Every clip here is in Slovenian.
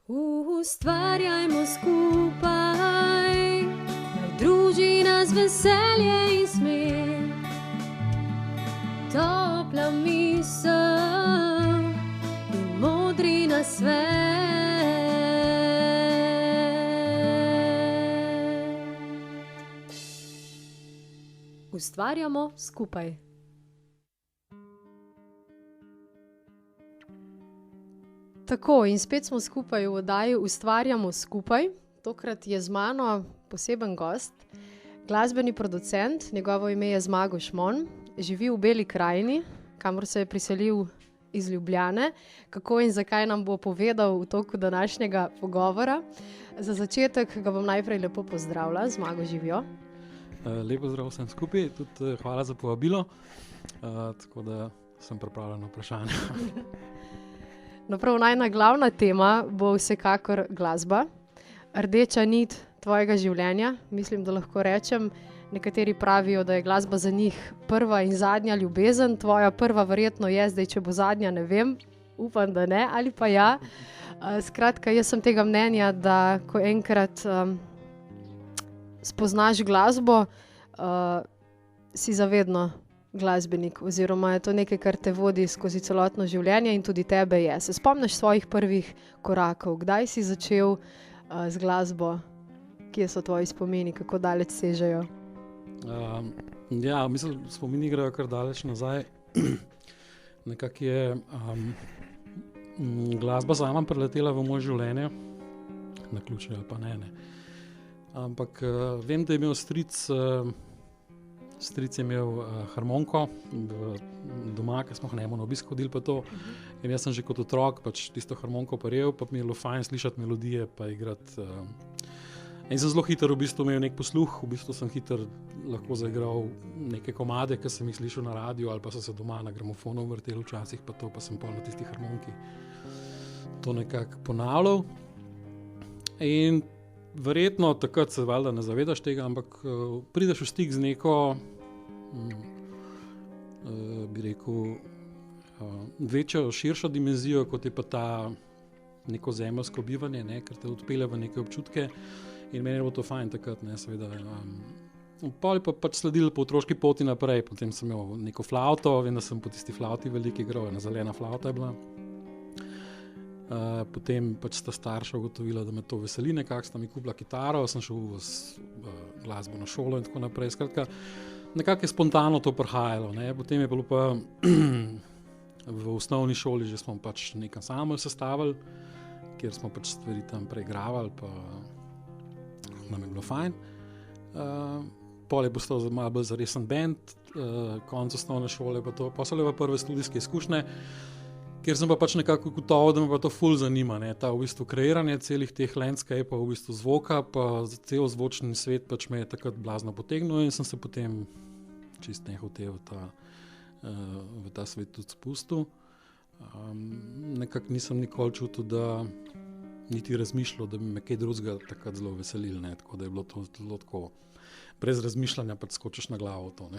Ustvarjajmo skupaj, naj druži nas veselje in smeh, topla misel in modri nasvet. Ustvarjamo skupaj. Tako, in spet smo skupaj v oddaji Ustvarjamo skupaj. Tokrat je z mano poseben gost, glasbeni producent, njegovo ime je Zmago Šmon, živi v Beli krajini, kamor se je priselil iz Ljubljane. Kako in zakaj nam bo povedal v toku današnjega pogovora. Za začetek ga bom najprej lepo pozdravila. Zmago, živijo. Lepo zdrav vsem skupaj, tudi hvala za povabilo, tako da sem pripravljen na vprašanje. No, prav najna glavna tema bo vsekakor glasba, rdeča nit tvojega življenja. Mislim, da lahko rečem, nekateri pravijo, da je glasba za njih prva in zadnja ljubezen. Tvoja prva verjetno je, zdaj če bo zadnja, ne vem, upam, da ne, ali pa ja. Skratka, jaz sem tega mnenja, da ko enkrat spoznaš glasbo, si zavedno glasbenik, oziroma je to nekaj, kar te vodi skozi celotno življenje in tudi tebe je. Se spomniš svojih prvih korakov? Kdaj si začel z glasbo? Kje so tvoji spomini? Kako daleč sežejo? Ja, mislim, spomini grejo kar daleč nazaj. Nekako je glasba sama preletela v moje življenje, naključno ali pa ne. Ampak vem, da je imel stric je imel harmoniko doma, ker smo k njemu na obisk hodili pa to. In jaz sem že kot otrok pač tisto harmoniko parel, pa mi je bilo fajn slišati melodije pa igrati. In sem zelo hitro v bistvu imel nek posluh, v bistvu sem hitro lahko zaigral neke komade, ki sem jih slišal na radiju ali pa so se doma na gramofonu vrteli včasih, pa to pa sem pol na tisti harmoniki to nekako ponavljal. In verjetno takrat se valjda ne zavedaš tega, ampak prideš v stik z neko, bi rekel, večjo, širšo dimenzijo, kot je pa ta neko zemeljsko bivanje, ker te odpelje v neke občutke in meni je bilo to fajn takrat, seveda. Pol je pa pač sledil po otroški poti naprej, potem sem imel neko flavto, vem, da sem po tisti flavti veliko igral, ena zelena flavta je bila. Potem pač sta starša ugotovila, da me to veseli, nekako sta mi kupila kitaro, sem šel v glasbeno šolo in tako naprej. Skratka, nekako je spontano to prihajalo. Potem je bilo pa v osnovni šoli že smo pač nek ansambel sestavili, kjer smo pač stvari tam preigravali, pa nam je bilo fajn. Pol je postal malo bolj zaresen band, konec osnovne šole pa to, pa so le prve studijske izkušnje, kjer sem pa pač nekako gotovo, da me pa to ful zanima, ta v bistvu kreiranje celih teh landscapeov, v bistvu zvoka, pa cel zvočni svet pač me je takrat blazno potegnil in sem se potem čist nehote v ta svet tudi spustil. Nekako nisem nikoli čutil, da niti razmišljal, da bi me kaj drugega takrat zelo veselil, tako da je bilo to zelo tako, brez razmišljanja pač skočiš na glavo to,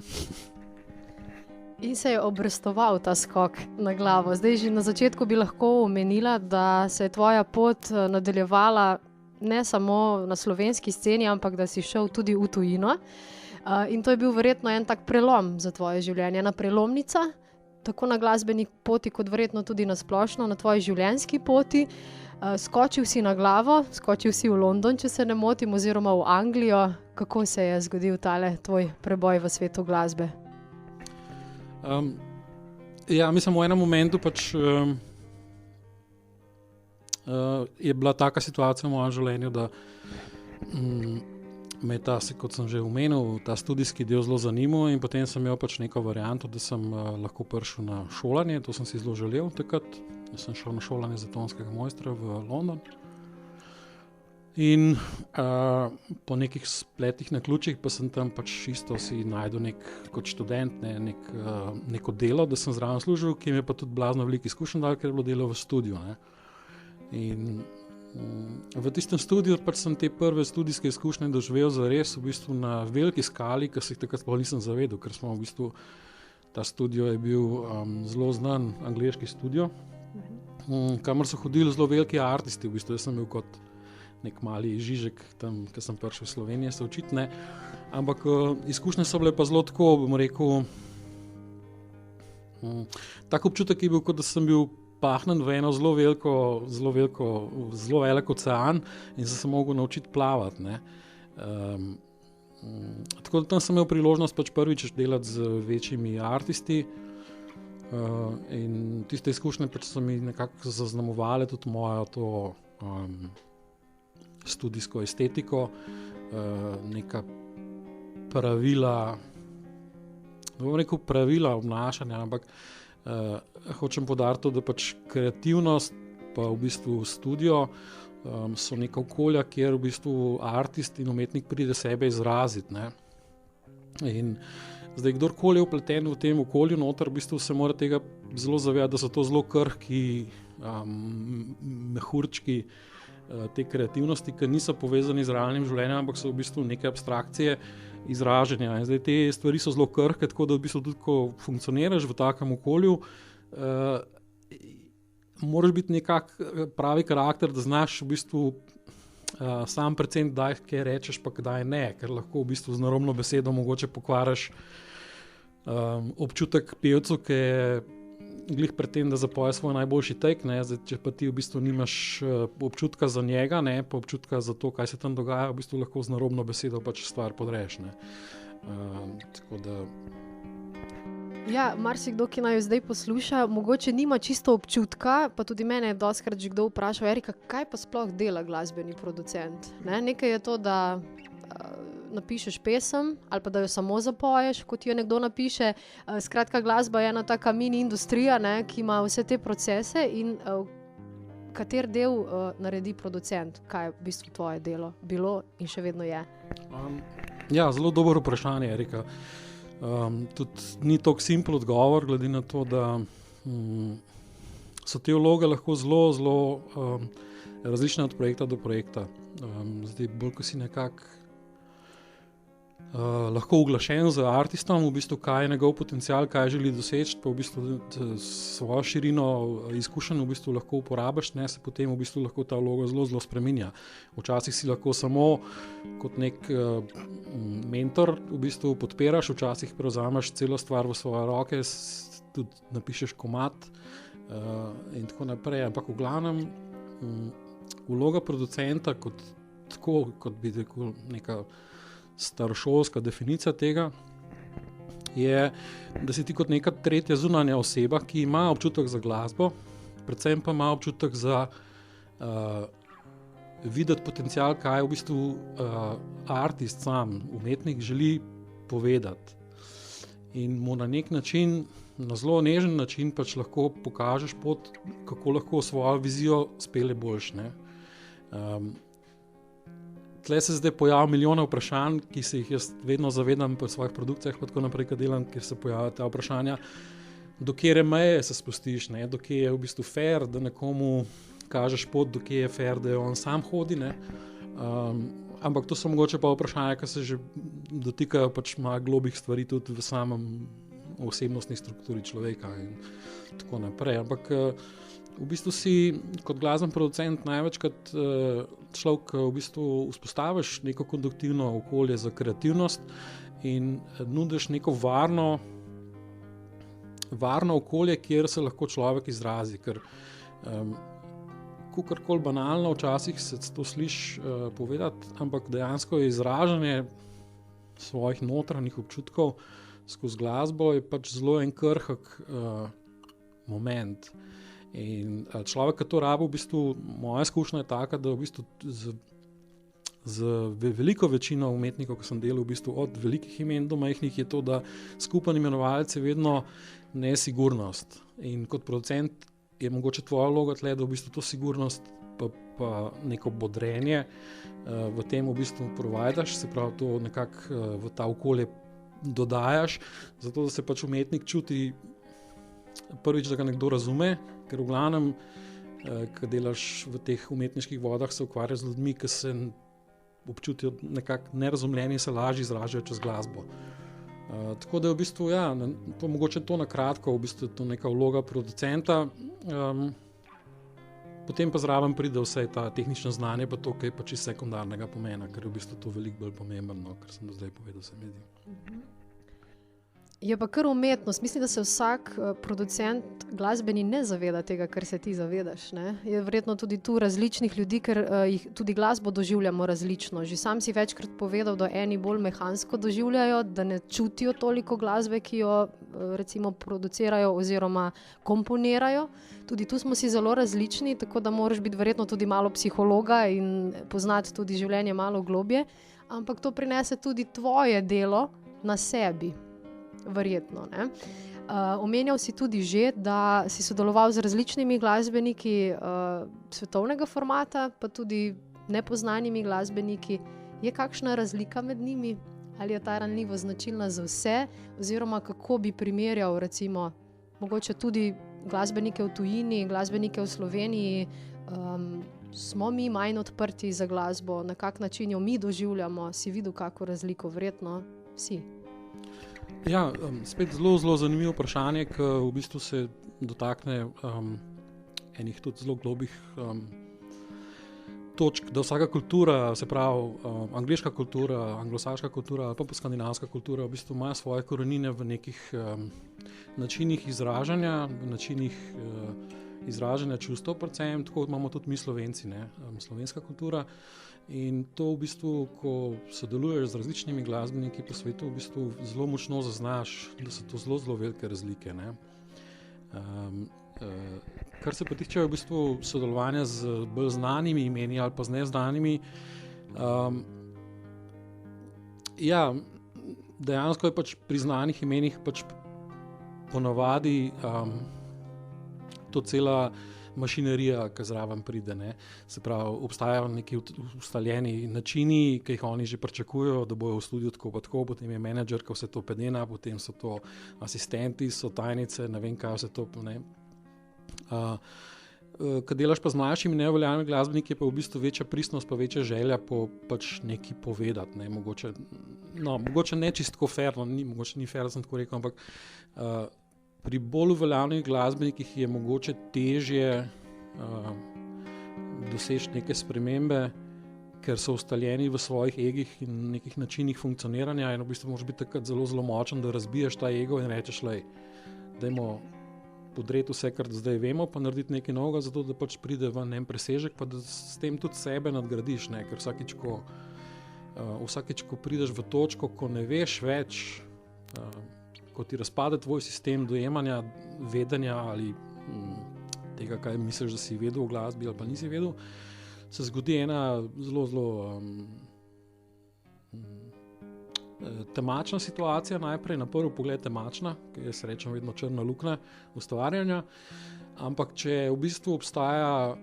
In se je obrestoval ta skok na glavo. Zdaj že na začetku bi lahko omenila, da se je tvoja pot nadaljevala ne samo na slovenski sceni, ampak da si šel tudi v tujino. In to je bil verjetno en tak prelom za tvoje življenje, ena prelomnica, tako na glasbeni poti, kot verjetno tudi na splošno, na tvoji življenjski poti. Skočil si na glavo, skočil si v London, če se ne motim, oziroma v Anglijo. Kako se je zgodil tale tvoj preboj v svetu glasbe? Ja, mislim, v enem momentu pač je bila taka situacija v mojem življenju, da me je ta, kot sem že omenil, ta studijski del zelo zanimal in potem sem imel pač neko varianto, da sem lahko prišel na šolanje, to sem si zelo želel takrat. Jaz sem šel na šolanje za tonskega mojstra v London. In po nekih spletnih naključjih pa sem tam pač isto si najdel kot študent neko delo, da sem zraven služil, ki mi je pa tudi blazno veliko izkušenj dal, ker je bilo delo v studiu. In v tistem studiu pač sem te prve studijske izkušnje doživel zares v bistvu na veliki skali, ker se jih takrat sploh nisem zavedel, ker smo v bistvu, ta studio je bil zelo znan angleški studio. kamor so hodili zelo veliki artisti. V bistvu jaz sem bil kot nek mali Žižek tam, ko sem prišel v Slovenijo se učiti, ne. Ampak izkušnje so bile pa zelo tako, bom rekel, tak občutek je bil, kot da sem bil pahnen v eno zelo velik ocean in sem se mogel naučiti plavati, ne. Tako da tam sem imel priložnost pač prvič delati z večjimi artisti, in tiste izkušnje pač so mi nekako zaznamovale tudi mojo to studijsko estetiko, neka pravila, bom rekel pravila obnašanja, ampak hočem poudariti to, da pač kreativnost pa v bistvu studio so neka okolja, kjer v bistvu artist in umetnik pride sebe izraziti, ne. In zdaj, kdorkoli je vpleten v tem okolju noter, v bistvu se mora tega zelo zavedati, da so to zelo krhki mehurčki te kreativnosti, ki niso povezani z realnim življenjem, ampak so v bistvu neke abstrakcije izražanja. In zdaj te stvari so zelo krhke, tako da v bistvu tudi, ko funkcioniraš v takem okolju, moraš biti nekak pravi karakter, da znaš v bistvu sam predvsem kdaj kaj rečeš, pa kdaj ne, ker lahko v bistvu z narobno besedo mogoče pokvariš občutek pevcu, ki je glih pred tem, da zapoje svoj najboljši tek, ne. Zdaj, če pa ti v bistvu nimaš občutka za njega, ne, pa občutka za to, kaj se tam dogaja, v bistvu lahko z narobno besedo pač stvar podreš, ne. Tako da... Ja, marsikdo, ki naj jo zdaj posluša, mogoče nima čisto občutka, pa tudi mene je dostikrat že kdo vprašal, Erika, kaj pa sploh dela glasbeni producent? Ne? Nekaj je to, da napišeš pesem ali pa da jo samo zapoješ, kot jo nekdo napiše. Skratka, glasba je ena taka mini industrija, ne, ki ima vse te procese in kater del naredi producent? Kaj je v bistvu tvoje delo bilo in še vedno je? Ja, zelo dobro vprašanje, Erika. Tudi ni tako simpel odgovor, glede na to, da so te vloge lahko zelo različne od projekta do projekta. Zdaj, bolj ko si nekako lahko uglašen z artistom, v bistvu kaj je njegov potencial, kaj želi doseči, pa v bistvu svojo širino izkušenj v bistvu lahko uporabiš, ne, se potem v bistvu lahko ta vloga zelo spreminja. Včasih si lahko samo kot nek mentor v bistvu podpiraš, včasih prevzameš celo stvar v svoje roke, tudi napišeš komad in tako naprej, ampak v glavnem vloga producenta kot bi rekel neka starošolska definicija tega je, da si ti kot neka tretja zunanja oseba, ki ima občutek za glasbo, predvsem pa ima občutek za videti potencial, kaj v bistvu artist sam, umetnik želi povedati. In mu na nek način, na zelo nežen način pač lahko pokažeš pot, kako lahko svojo vizijo spelje boljš, ne. Tle se zdaj pojavi milijone vprašanj, ki se jih jaz vedno zavedam pri svojih produkcijah, pa tako naprej, kad delam, kjer se pojavljajo ta vprašanja, do kere meje se spustiš, ne, do kje je v bistvu fair, da nekomu kažeš pot, do kje je fair, da on sam hodi, ne. Ampak to so mogoče pa vprašanja, ki se že dotikajo pač malo globih stvari tudi v samem osebnostni strukturi človeka in tako naprej. Ampak v bistvu si kot glasben producent največkrat človek, ki v bistvu vzpostaviš neko konduktivno okolje za kreativnost in nudiš neko varno okolje, kjer se lahko človek izrazi, ker kakorkoli banalno včasih se to sliši povedati, ampak dejansko je izražanje svojih notranjih občutkov skozi glasbo je pač zelo en krhek moment. In človek, ki to rabi, v bistvu, moja izkušnja je taka, da v bistvu z veliko večino umetnikov, ki sem delal, v bistvu od velikih imen do majhnih, je to, da skupen imenovalec je vedno nesigurnost. In kot producent je mogoče tvoja vloga tle, da v bistvu to sigurnost pa neko bodrenje v tem v bistvu providaš, se pravi to nekako v ta okolje dodajaš, zato da se pač umetnik čuti prvič, da ga nekdo razume, ker v glavnem, ko delaš v teh umetniških vodah, se ukvarjaš z ljudmi, ki se občutijo nekako nerazumljeni, se lažje izražajo čez glasbo. Tako da je v bistvu, ja, mogoče to na kratko, v bistvu je to neka vloga producenta. Potem pa zraven pride vse ta tehnično znanje, pa to, kaj je pač iz sekundarnega pomena, ker je v bistvu to veliko bolj pomembno, kar sem do zdaj povedal, se mi zdi. Je pa kar umetnost. Mislim, da se vsak producent glasbeni ne zaveda tega, kar se ti zavedaš. Ne? Je verjetno tudi tu različnih ljudi, ker jih tudi glasbo doživljamo različno. Že sam si večkrat povedal, da eni bolj mehansko doživljajo, da ne čutijo toliko glasbe, ki jo recimo producirajo oziroma komponirajo. Tudi tu smo si zelo različni, tako da moraš biti verjetno tudi malo psihologa in poznati tudi življenje malo globje. Ampak to prinese tudi tvoje delo na sebi. Verjetno, ne? Omenjal si tudi že, da si sodeloval z različnimi glasbeniki svetovnega formata, pa tudi nepoznanimi glasbeniki. Je kakšna razlika med njimi? Ali je ta ranljivost značilna za vse? Oziroma, kako bi primerjal recimo mogoče tudi glasbenike v tujini, glasbenike v Sloveniji? Smo mi manj odprti za glasbo? Na kak način jo mi doživljamo? Si videl kako razliko? Verjetno si. Ja, spet zelo zanimivo vprašanje, ki v bistvu se dotakne enih tudi zelo globih točk, da vsaka kultura, se pravi angleška kultura, anglosaška kultura ali pa skandinavska kultura v bistvu ima svoje korenine v nekih načinih izražanja, v načinih izražanja čustev predvsem, tako imamo tudi mi Slovenci, ne, slovenska kultura. In to v bistvu, ko sodeluješ z različnimi glasbeniki po svetu, v bistvu zelo močno zaznaš, da so to zelo velike razlike. Ne? Kar se pa tiče v bistvu sodelovanja z bolj znanimi imeni ali pa z neznanimi, ja, dejansko je pač pri znanih imenih pač ponavadi to cela mašinerija, ki zraven pride. Ne. Se pravi, obstajajo neki ustaljeni načini, ki jih oni že pričakujejo, da bojo v studiu tako pa tako, potem je menedžer, ki vse to pedena, potem so to asistenti, so tajnice, ne vem kaj vse to. Ko delaš pa z mlajšimi neveljavnimi glasbeniki, je pa v bistvu večja pristnost, pa večja želja po pač nekaj povedati. Ne. Mogoče ne čistko fair, mogoče ni fair, da sem tako rekel, ampak pri bolj uveljavljenih glasbenikih je mogoče težje doseči neke spremembe, ker so ustaljeni v svojih egih in nekih načinih funkcioniranja in v bistvu moraš biti takrat zelo močen, da razbiješ ta ego in rečeš, dajmo podreti vse, kar zdaj vemo, pa narediti nekaj novega, zato da pač pride ven en presežek, pa da s tem tudi sebe nadgradiš, ne? Ker vsakič, ko prideš v točko, ko ne veš več, ko ti razpade tvoj sistem dojemanja, vedenja ali tega, kaj misliš, da si vedel v glasbi ali pa nisi vedel, se zgodi ena zelo temačna situacija, najprej na prvi pogled temačna, ki je srečam vedno črna luknja ustvarjanja, ampak če v bistvu obstaja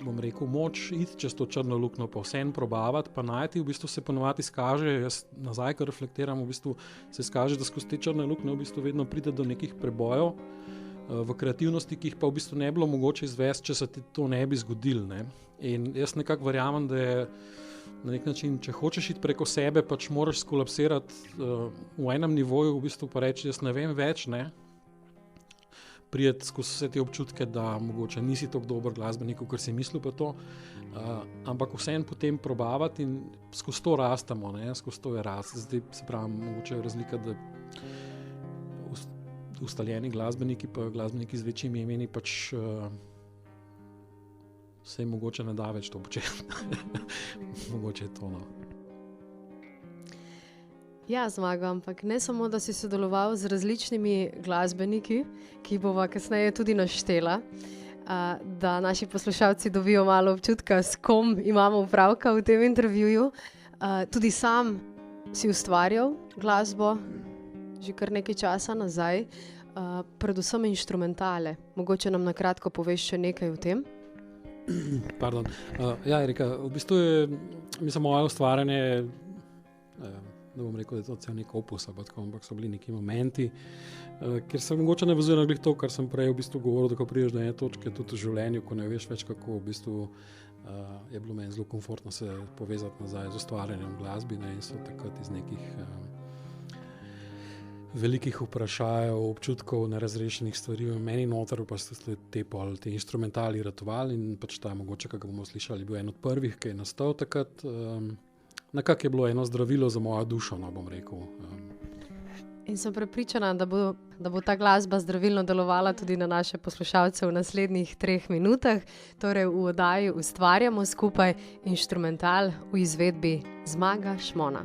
bom rekel, moč iti čez to črno luknjo, pa vsem probavati, pa najti, v bistvu se ponovadi izkaže, jaz nazaj, ko reflektiram, v bistvu se izkaže, da skozi te črne luknje v bistvu vedno pride do nekih prebojev v kreativnosti, ki jih pa v bistvu ne bilo mogoče izvesti, če se ti to ne bi zgodilo. Ne? In jaz nekako verjamem, da je na nek način, če hočeš iti preko sebe, pač moraš skolapsirati v enem nivoju, v bistvu pa reči, jaz ne vem več, ne? Prijeti skozi vse te občutke, da mogoče nisi tako dober glasbenik, kot si mislil pa to, ampak vseeno potem probavati in skozi to rastemo, ne? Skozi to je rast. Zdaj se pravi, mogoče je razlika, da ustaljeni glasbeniki pa glasbeniki z večjimi imeni pač se mogoče ne da več to početi. Mogoče je to, no. Ja, Zmago, ampak ne samo, da si sodeloval z različnimi glasbeniki, ki bova kasneje tudi naštela, da naši poslušalci dobijo malo občutka, s kom imamo opravka v tem intervjuju. Tudi sam si ustvarjal glasbo že kar nekaj časa nazaj, predvsem inštrumentale. Mogoče nam na kratko poveš še nekaj o tem? Pardon. Ja, Erika, v bistvu je moje ustvarjanje, da bom rekel, da je to cel nek opus, ampak so bili neki momenti, kjer se mogoče ne vezuje na to, kar sem prej v bistvu govoril, da ko prideš do ene točke tudi v življenju, ko ne veš več kako, v bistvu je bilo meni zelo komfortno se povezati nazaj z ustvarjanjem glasbi, ne, in so takrat iz nekih velikih vprašajev, občutkov, nerazrešenih stvari v meni noter, pa so te instrumentali ratovali in pač ta mogoče, kako bomo slišali, bil en od prvih, ki je nastal takrat. Nekako je bilo eno zdravilo za mojo dušo, no, bom rekel. In sem prepričana, da bo ta glasba zdravilno delovala tudi na naše poslušalce v naslednjih 3 minutah. Torej v oddaji ustvarjamo skupaj inštrumental v izvedbi Zmaga Šmona.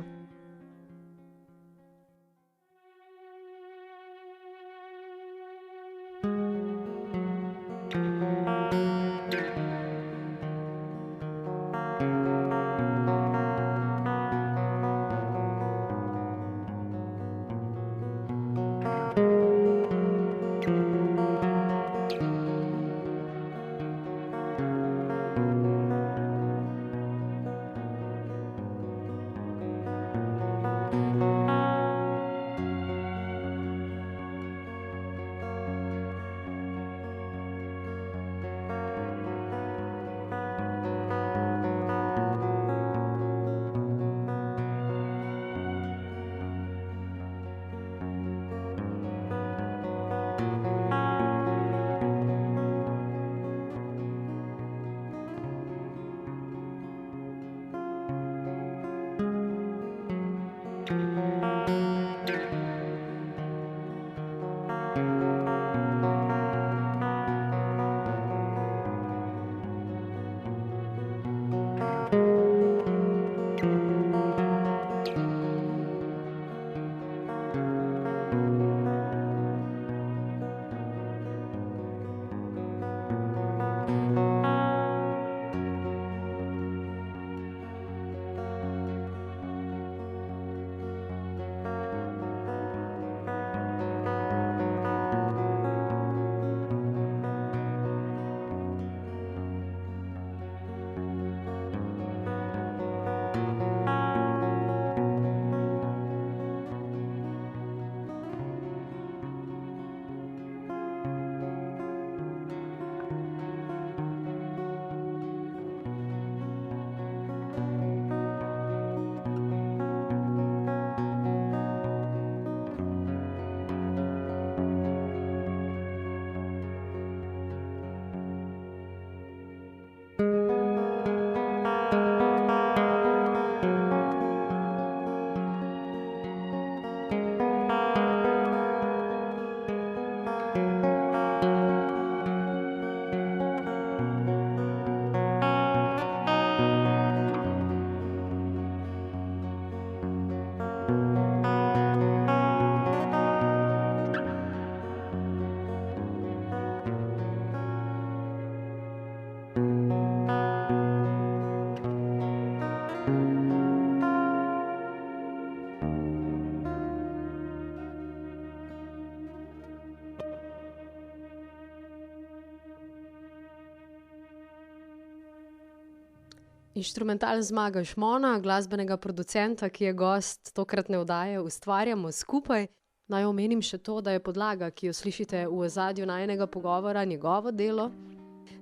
Inštrumental Zmaga Šmona, glasbenega producenta, ki je gost tokratne oddaje Ustvarjamo skupaj. Naj omenim še to, da je podlaga, ki jo slišite v ozadju najinega pogovora, njegovo delo.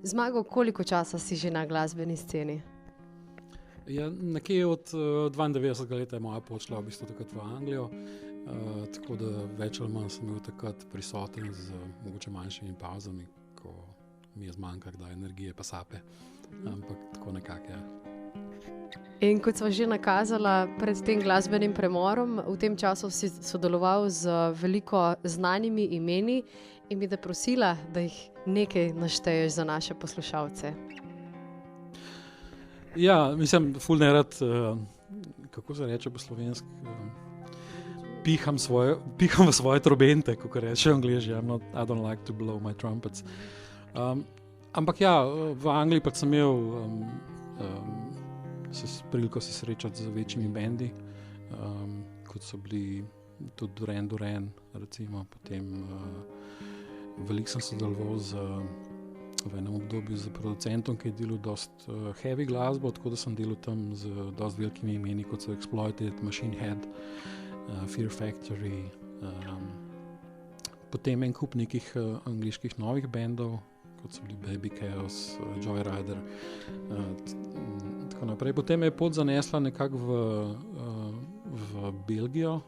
Zmago, koliko časa si že na glasbeni sceni? Ja, nekje od 92. leta je moja pot šla v bistvu takrat v Anglijo, tako da več ali manj sem bil takrat prisoten z mogoče manjšimi pavzami, ko mi je zmanjka kdaj energije pa sape, ampak tako nekako, ja. In kot sva že nakazala pred tem glasbenim premorom, v tem času si sodeloval z veliko znanimi imeni in bi te prosila, da jih nekaj našteješ za naše poslušalce. Ja, mislim, ful nerad, kako se reče po slovenski, piham v svoje trobente, kako reče Angleži, I don't like to blow my trumpets. Ampak ja, v Angliji pa sem imel priliko se srečati z večjimi bendi, kot so bili tudi Duran Duran, recimo, potem veliko sem sodeloval v enem obdobju z producentom, ki je delal dost heavy glasbo, tako da sem delal tam z dost velikimi imeni, kot so Exploited, Machine Head, Fear Factory, potem en kup nekih angliških novih bendov, kot so bili Baby Chaos, Joyrider, tako naprej. Potem je pot zanesla nekako v Belgijo,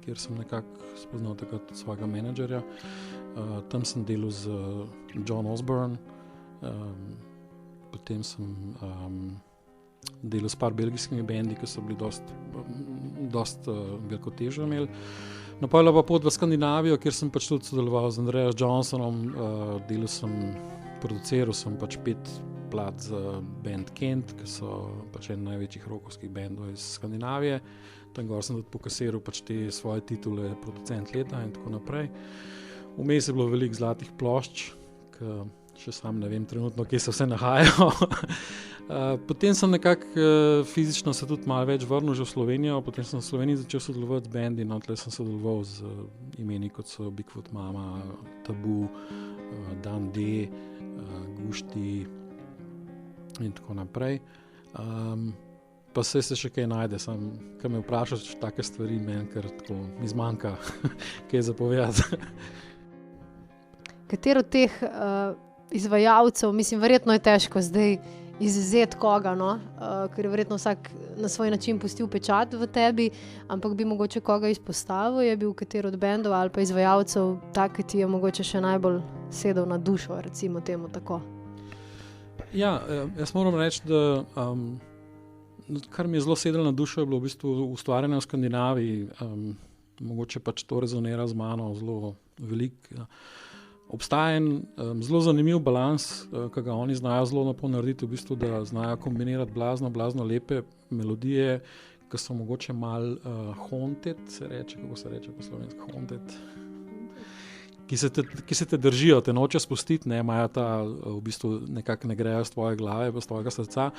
kjer sem nekako spoznal takrat svojega menedžerja. Tam sem delal z John Osborne, potem sem delal s par belgijskimi bendi, ki so bili dost veliko težo imeli. Napojila pa pot v Skandinavijo, kjer sem pač tudi sodeloval z Andreas Johnsonom, produciral sem pač 5 plat za band Kent, ki so pač en največjih rockovskih bendov iz Skandinavije. Tam gor sem tudi pokasiral pač te svoje titule, producent leta in tako naprej. Vmes je bilo veliko zlatih plošč, ki še sam ne vem trenutno, kje se vse nahajajo. Potem sem nekako fizično se tudi malo več vrnil že v Slovenijo, potem sem v Sloveniji začel sodelovati z bendi, no tle sem sodeloval z imeni, kot so Bigfoot Mama, Tabu, Dan D, Gušti in tako naprej. Pa se še kaj najde, kaj me vprašaš take stvari, meni ker tako mi zmanjka kaj zapovedati. Katero od teh izvajalcev, mislim, verjetno je težko zdaj izvzeti koga, no? Ker je verjetno vsak na svoj način pustil pečat v tebi, ampak bi mogoče koga izpostavil, je bil katero od bendov ali pa izvajalcev tak, ki ti je mogoče še najbolj sedel na dušo, recimo temu tako. Ja, jaz moram reči, da kar mi je zelo sedelo na dušo, je bilo v bistvu ustvarjanje v Skandinaviji. Mogoče pač to rezonira z mano zelo veliko. Obstaja en zelo zanimiv balans, ki ga oni znajo zelo lepo narediti, v bistvu, da znajo kombinirati blazno lepe melodije, ki so mogoče malo haunted, kako se reče po slovensko, haunted, ki se te držijo, te noče spustiti, ne, imajo ta, v bistvu nekako ne grejo z tvoje glave, pa z tvojega srca.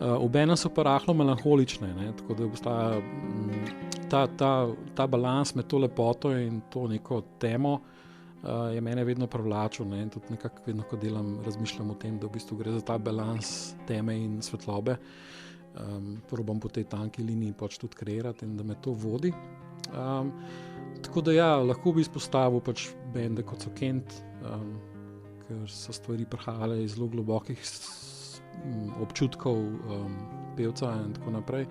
Obenem so pa rahlo melanholične, ne, tako da obstaja ta balans med to lepoto in to neko temo, je mene vedno privlačil, ne, in tudi nekako vedno, ko delam, razmišljam o tem, da v bistvu gre za ta balans teme in svetlobe. Probam po tej tanki liniji pač tudi kreirati in da me to vodi. Tako da ja, lahko bi izpostavil pač bende kot so Kent, ker so stvari prihajale iz zelo globokih občutkov pevca in tako naprej.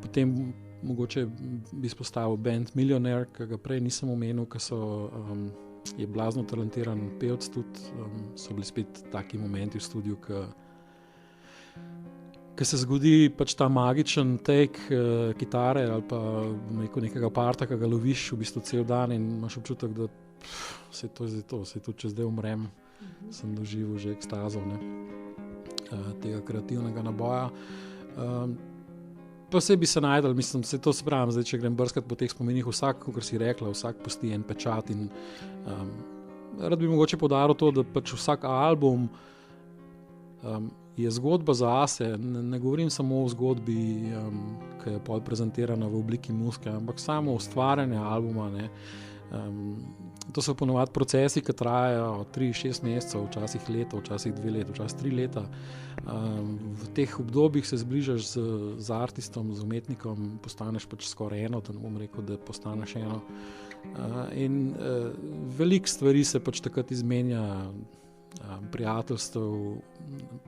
Potem mogoče bi izpostavil band Millionaire, ki ga prej nisem omenil, je blazno talentiran pevc tudi, so bili spet taki momenti v studiu, ki se zgodi pač ta magičen take kitare ali pa nekega parta, ki ga loviš v bistvu cel dan in imaš občutek, da se to je to, se tudi če zdaj umrem, sem doživel že ekstazo, ne, tega kreativnega naboja. Pa vse bi se najdel, mislim, se to spravim, zdaj, če grem brskati po teh spomenih, vsak, kot si rekla, vsak pusti en pečat in rad bi mogoče poudaril to, da pač vsak album je zgodba zase, ne govorim samo o zgodbi, ki je pol prezentirana v obliki muzike, ampak samo ustvarjanje albuma, ne. To so ponovadi procesi, ki trajajo 3-6 mesecev, včasih leto, včasih 2 leta, včasih 3 leta. V teh obdobjih se zbližaš z artistom, z umetnikom, postaneš pač skoraj eno, da ne bom rekel, da postaneš eno. In veliko stvari se pač takrat izmenja, prijateljstev,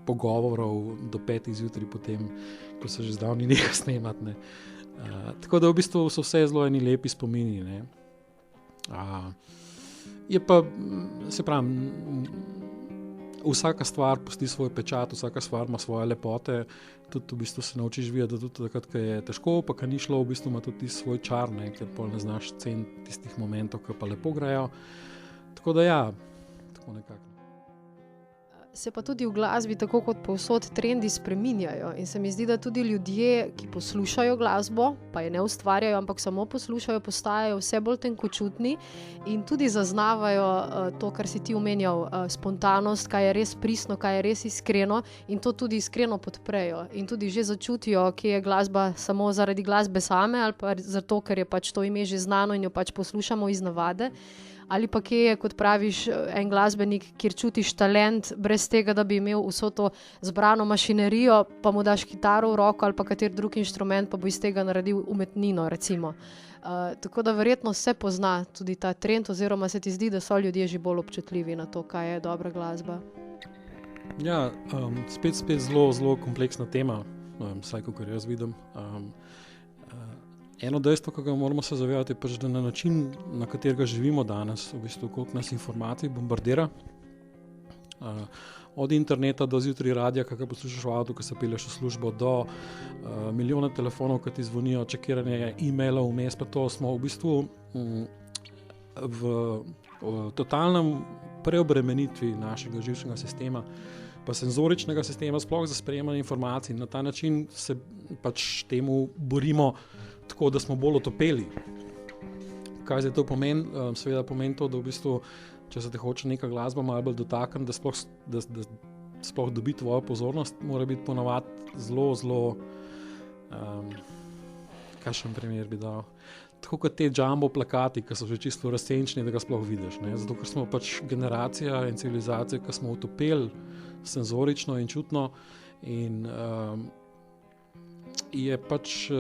pogovorov do 5 zjutraj potem, ko se že zdavni nekaj snemati, ne. Tako da v bistvu so vse zelo eni lepi spomini, ne. Je pa, se pravim, vsaka stvar pusti svoj pečat, vsaka stvar ima svoje lepote, tudi v bistvu se naučiš videti, da tudi takrat, ko je težko, pa ko ni šlo, v bistvu ima tudi svoj čar, ne, ker pol ne znaš ceniti tistih momentov, ki pa lepo grejo. Tako da ja, tako nekako. Se pa tudi v glasbi, tako kot povsod, trendi spreminjajo in se mi zdi, da tudi ljudje, ki poslušajo glasbo, pa je ne ustvarjajo, ampak samo poslušajo, postajajo vse bolj tenkočutni in tudi zaznavajo to, kar si ti omenjal, spontanost, kaj je res pristno, kaj je res iskreno in to tudi iskreno podprejo in tudi že začutijo, kje je glasba samo zaradi glasbe same ali pa zato, ker je pač to ime že znano in jo pač poslušamo iz navade. Ali pa kje je, kot praviš, en glasbenik, kjer čutiš talent, brez tega, da bi imel vso to zbrano mašinerijo, pa mu daš kitaro v roko ali pa kater drug inštrument, pa bo iz tega naredil umetnino, recimo. Tako da verjetno se pozna tudi ta trend, oziroma se ti zdi, da so ljudje že bolj občutljivi na to, kaj je dobra glasba. Ja, spet zelo kompleksna tema, vsaj kakor jaz vidim. eno dejstvo, ki ga moramo se zavedati, je pač, da na način, na katerega živimo danes, v bistvu koliko nas informacij bombardira, od interneta do zjutraj radija, ki ga poslušaš v avtu, ki se pelješ v službo, do milijona telefonov, ki ti zvonijo, čekiranje e-mailov vmes, pa to smo v bistvu v totalnem preobremenitvi našega živčnega sistema, pa senzoričnega sistema, sploh za sprejemanje informacij. Na ta način se pač temu borimo tako, da smo bolj otopeli. Kaj zdaj to pomeni? Seveda pomeni to, da v bistvu, če se te hoče neka glasba malo bolj dotakniti, da sploh dobi tvojo pozornost, mora biti ponavadi zelo, kakšen primer bi dal, tako kot te jumbo plakati, ki so že čisto razsenčni, da ga sploh vidiš, ne? Zato, ker smo pač generacija in civilizacija, ki smo utopeli senzorično in čutno in je pač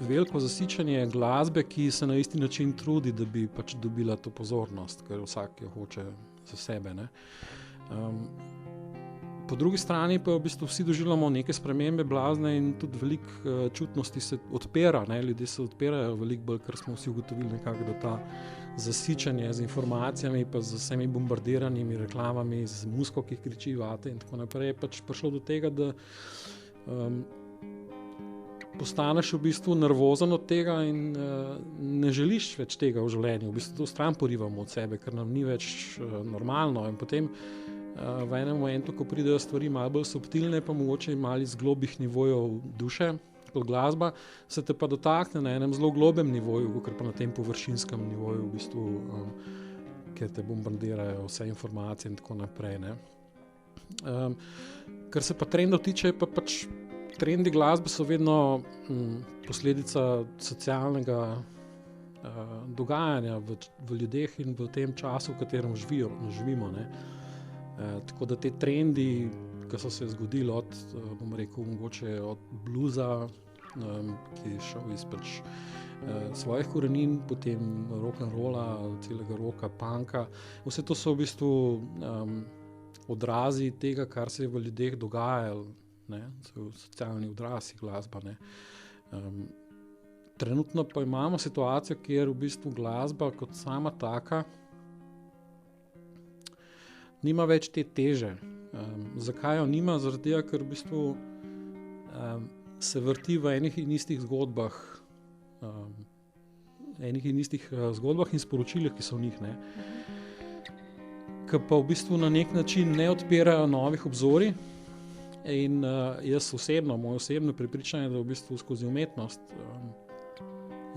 veliko zasičanje glasbe, ki se na isti način trudi, da bi pač dobila to pozornost, ker vsak jo hoče za sebe, ne. Po drugi strani pa v bistvu vsi doživljamo neke spremembe blazne in tudi veliko čutnosti se odpira, ne. Ljudje se odpirajo veliko bolj, ker smo vsi ugotovili nekako, da ta zasičanje z informacijami pa z vsemi bombardiranimi reklamami, z muziko, ki kriči vate in tako naprej, je pač prišlo do tega, da postaneš v bistvu nervozen od tega in ne želiš več tega v življenju. V bistvu to stran porivamo od sebe, ker nam ni več normalno. In potem v enem momentu, ko pridejo stvari malo bolj subtilne, pa mogoče malo iz globih nivojev duše, kot glasba, se te pa dotakne na enem zelo globem nivoju, kot pa na tem površinskem nivoju, v bistvu, ker te bombardirajo vse informacije in tako naprej, ne. Kar se pa trendov tiče, pa pač trendi glasbe so vedno posledica socialnega dogajanja v ljudeh in v tem času, v katerem živimo, ne. Tako da te trendi, ki so se zgodili od, bom rekel, mogoče od bluza, ki je šel iz pač svojih korenin, potem rock'n'rolla, celega rocka, punka, vse to so v bistvu odrazi tega, kar se je v ljudeh dogajalo, ne, socialni odrazi glasba, ne. Trenutno pa imamo situacijo, kjer v bistvu glasba kot sama taka nima več te teže. Zakaj jo nima? Zaradi tega, ker v bistvu se vrti v enih in istih zgodbah, in sporočilih, ki so v njih, ne. Ki pa v bistvu na nek način ne odpirajo novih obzorij. In jaz moje osebno prepričanje, da v bistvu skozi umetnost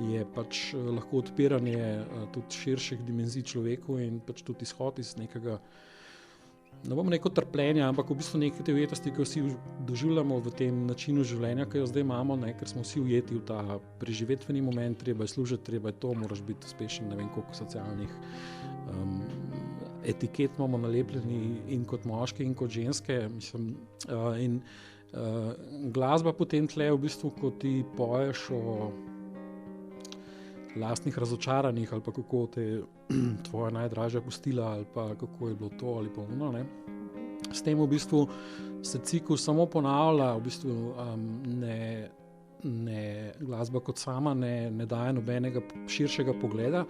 je pač lahko odpiranje tudi širših dimenzij človeku in pač tudi izhod iz nekega, ne bom rekel trpljenja, ampak v bistvu neke te ujetosti, ki vsi doživljamo v tem načinu življenja, ki jo zdaj imamo, ne, ker smo vsi ujeti v ta preživetveni moment, treba je služiti, treba je to, moraš biti uspešen, ne vem koliko socialnih etiket imamo nalepljeni in kot moške in kot ženske, mislim, in glasba potem tle v bistvu, ko ti poješ o lastnih razočaranjih ali pa kako te tvoja najdražja pustila ali pa kako je bilo to ali pa ono, ne. S tem v bistvu se ciklus samo ponavlja, v bistvu glasba kot sama ne daje nobenega širšega pogleda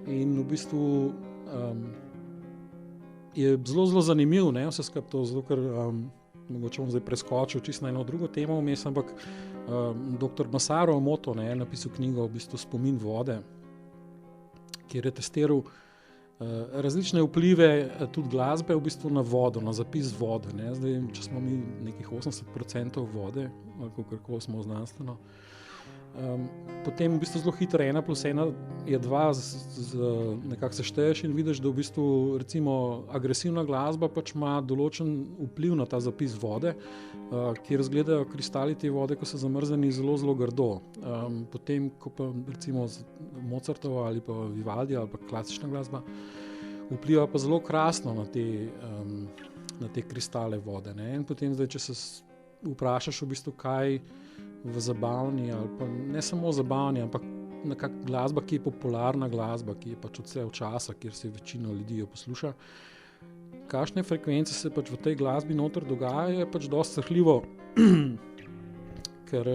in v bistvu je zelo zanimiv, ne, vse skupaj to, zato ker mogoče bom zdaj preskočil čisto na eno drugo temo vmes, ampak dr. Masaru Emoto, ne, je napisal knjigo v bistvu Spomin vode, kjer je testiral različne vplive tudi glasbe v bistvu na vodo, na zapis vode, ne. Zdaj, če smo mi nekih 80% vode, ali kako smo znanstveno, potem v bistvu zelo hitro 1+1 je 2, nekako sešteješ in vidiš, da v bistvu recimo agresivna glasba pač ima določen vpliv na ta zapis vode, kjer izgledajo kristali te vode, ko so zamrznjeni zelo grdo. Potem, ko pa recimo Mozartova ali pa Vivaldi ali pa klasična glasba, vpliva pa zelo krasno na te kristale vode, ne. In potem zdaj, če se vprašaš v bistvu, kaj v zabavni ali pa ne samo zabavni, ampak nekako glasba, ki je popularna glasba, ki je pač od vsega časa, kjer se večina ljudi jo posluša, kakšne frekvence se pač v tej glasbi noter dogaja, je pač dosti srhljivo Ker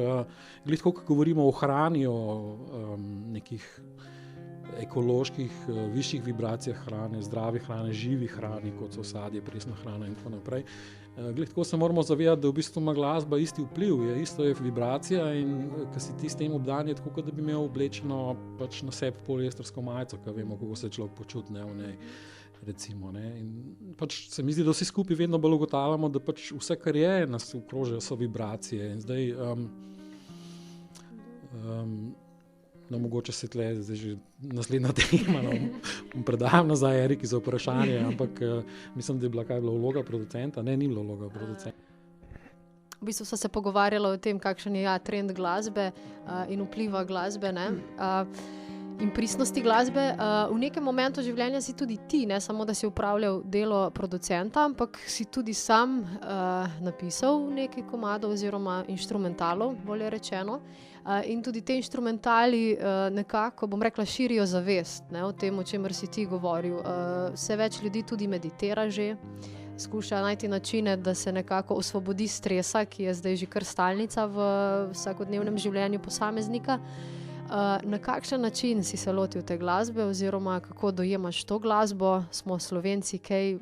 tako, ko govorimo o hrani, o nekih ekoloških, višjih vibracijah hrane, zdravi hrane, živi hrani, kot so sadje, presna hrana in tako naprej. Tako se moramo zavedati, da v bistvu ima glasba isti vpliv, isto je vibracija in ko si ti s tem obdan, je tako, kot da bi imel oblečeno pač na sebi poliestrsko majico, ko vemo, kako se človek počuti v njej, recimo. Ne. In pač se mi zdi, da vsi skupaj vedno bolj ugotavljamo, da pač vse, kar je, nas okrožajo, so vibracije. In zdaj mogoče se tle, zdaj že naslednja tema, predajam nazaj Eriki za vprašanje, ampak mislim, da je bila vloga producenta. Ne, ni bila vloga producenta. V bistvu so se pogovarjali o tem, kakšen je trend glasbe in vpliva glasbe, ne? In pristnosti glasbe. V nekem momentu življenja si tudi ti, ne samo, da si upravljal delo producenta, ampak si tudi sam napisal nekaj komadov oziroma inštrumentalov, bolje rečeno. In tudi te inštrumentali nekako, bom rekla, širijo zavest, ne, o tem, o čemer si ti govoril. Vse več ljudi tudi meditira že, skuša najti načine, da se nekako osvobodi stresa, ki je zdaj že kar stalnica v vsakodnevnem življenju posameznika. Na kakšen način si se lotil te glasbe oziroma kako dojemaš to glasbo? Smo Slovenci kaj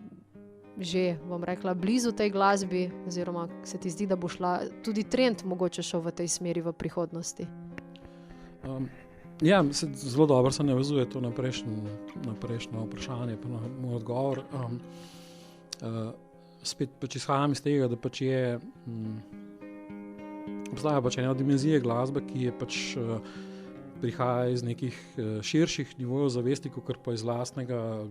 že, bom rekla, blizu tej glasbi oziroma se ti zdi, da bo šla tudi trend mogoče šel v tej smeri v prihodnosti? Zelo dobro se navezuje to na prejšnje vprašanje, pa na moj odgovor. Spet pač izhajam iz tega, da pač obstaja pač ena dimenzija glasbe, ki je pač prihaja iz nekih širših nivojev zavesti, kakor pa iz lastnega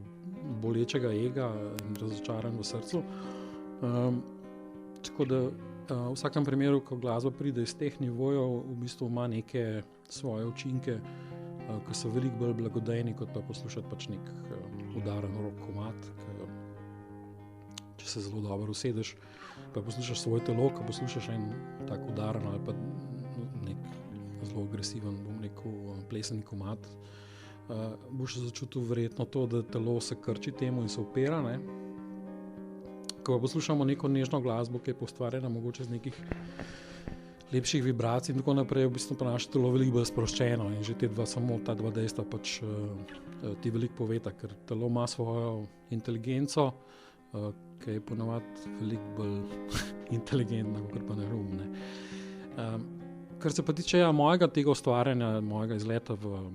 bolečega ega in razočaran v srcu. Tako da v vsakem primeru, ko glasba pride iz teh nivojev, v bistvu ima neke svoje učinke, ki so veliko bolj blagodejni, kot pa poslušati pač nek udaren rock komad. Če se zelo dobro usedeš, pa poslušaš svoje telo, ko poslušaš en tak udaren ali pa nek zelo agresiven, bom rekel, plesni komad, boš začutil verjetno to, da telo se krči temu in se opera. Ne? Ko pa poslušamo neko nežno glasbo, ki je poustvarjena mogoče z nekih lepših vibracij in tako naprej, v bistvu pa naše telo veliko bolj sproščeno in že samo ta dva dejstva pač ti veliko poveta, ker telo ima svojo inteligenco, ki je ponavadi veliko bolj inteligentna, kot pa neumne. Kar se pa tiče mojega tega ustvarjanja, mojega izleta v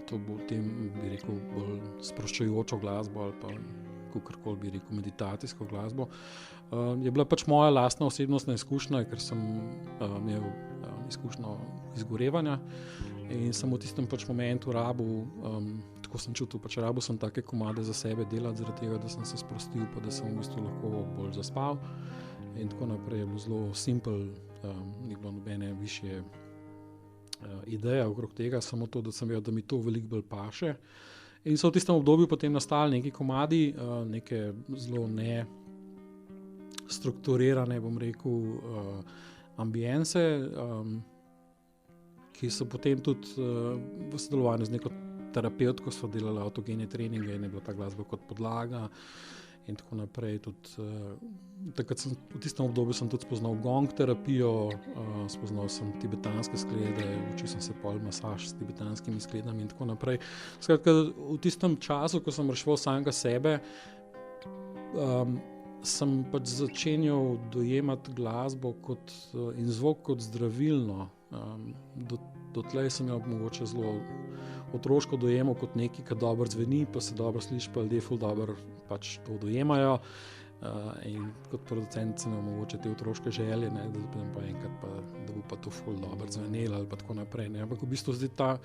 to tem, bi rekel, bolj sproščujočo glasbo ali pa kakorkoli bi rekel, meditacijsko glasbo, je bila pač moja lastna osebnostna izkušnja, ker sem imel izkušnjo izgorevanja in sem v tistem pač momentu rabil, tako sem čutil, pač rabil sem take komade za sebe delati, zaradi tega, da sem se sprostil, pa da sem v bistvu lahko bolj zaspal in tako naprej. Je bilo zelo simpel, ni bilo nobene višje ideja okrog tega, samo to, da sem vedel, da mi to veliko bolj paše. In so v tistem obdobju potem nastali neki komadi, neke zelo strukturirane, bom rekel, ambience, ki so potem tudi v sodelovanju z neko terapevtko so delali avtogene treninge in je bila ta glasba kot podlaga in tako naprej. Takrat v tistem obdobju sem tudi spoznal gong terapijo, spoznal sem tibetanske sklede, učil sem se pol masaž s tibetanskimi skledami in tako naprej. Skratka, v tistem času, ko sem reševal samega sebe, sem pač začenjal dojemati glasbo in zvok kot zdravilno. Dotlej sem jo mogoče zelo otroško dojemal kot nekaj, kar dobro zveni, pa se dobro sliši, pa ljudje ful dobro pač to dojemajo. In kot producent sem imel mogoče te otroške želje, ne, da bo pa to ful dobro zvenelo ali pa tako naprej. Ne. Ampak v bistvu zdaj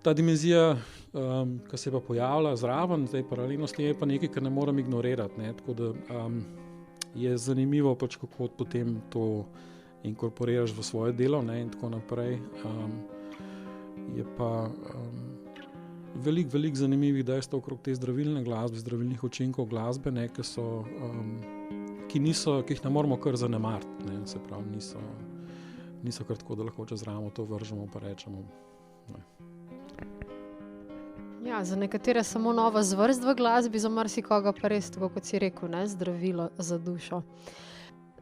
ta dimenzija, ki se je pa pojavila zraven, zdaj paralelno s tem je pa nekaj, kar ne moram ignorirati. Ne. Tako da je zanimivo pač, kako potem to inkorporiraš v svoje delo, ne, in tako naprej. Je pa veliko zanimivih dejstev okrog te zdravilne glasbe, zdravilnih učinkov glasbe, ne, ki jih ne moramo kar zanemariti, ne, se pravi, niso kar tako, da lahko čez ramo to vržemo pa rečemo. Ne. Ja, za nekatere samo nova zvrst v glasbi, za marsikoga pa res, tako kot si rekel, ne, zdravilo za dušo.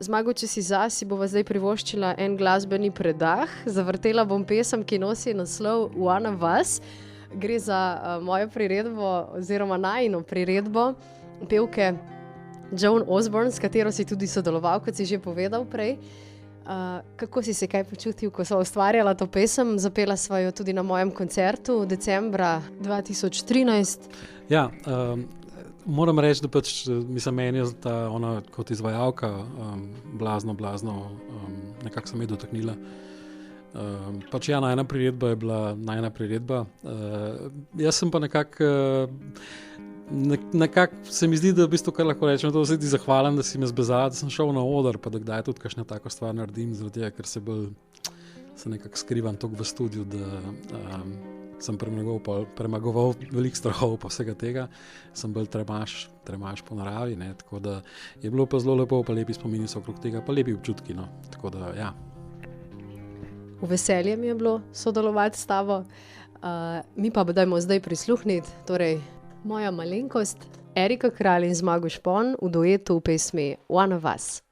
Zmago, če si si bova zdaj privoščila en glasbeni predah. Zavrtela bom pesem, ki nosi naslov One of Us. Gre za mojo priredbo oziroma najino priredbo pevke Joan Osborne, s katero si tudi sodeloval, kot si že povedal prej. Kako si se kaj počutil, ko so ustvarjala to pesem? Zapela sva jo tudi na mojem koncertu decembra 2013. Ja, moram reči, da pač meni je ta ona kot izvajalka blazno nekako se me je dotaknila. Pač ja, najna priredba je bila najna priredba. Jaz sem pa nekako se mi zdi, da v bistvu kar lahko rečem, da se ti zahvalim, da si me zbezal, da sem šel na oder, pa da kdaj tudi kakšno tako stvar naredim, zaradi tega, ker se nekako skrivam toliko v studiu, da sem premagoval veliko strahov pa vsega tega, sem bolj tremaš po naravi, ne, tako da je bilo pa zelo lepo, pa lepi spomini so okrog tega, pa lepi občutki, no, tako da ja. V veselje mi je bilo sodelovati s tabo. Mi pa dajmo zdaj prisluhniti, torej moja malenkost, Erika Kralj in Zmago Špon v duetu v pesmi One of Us.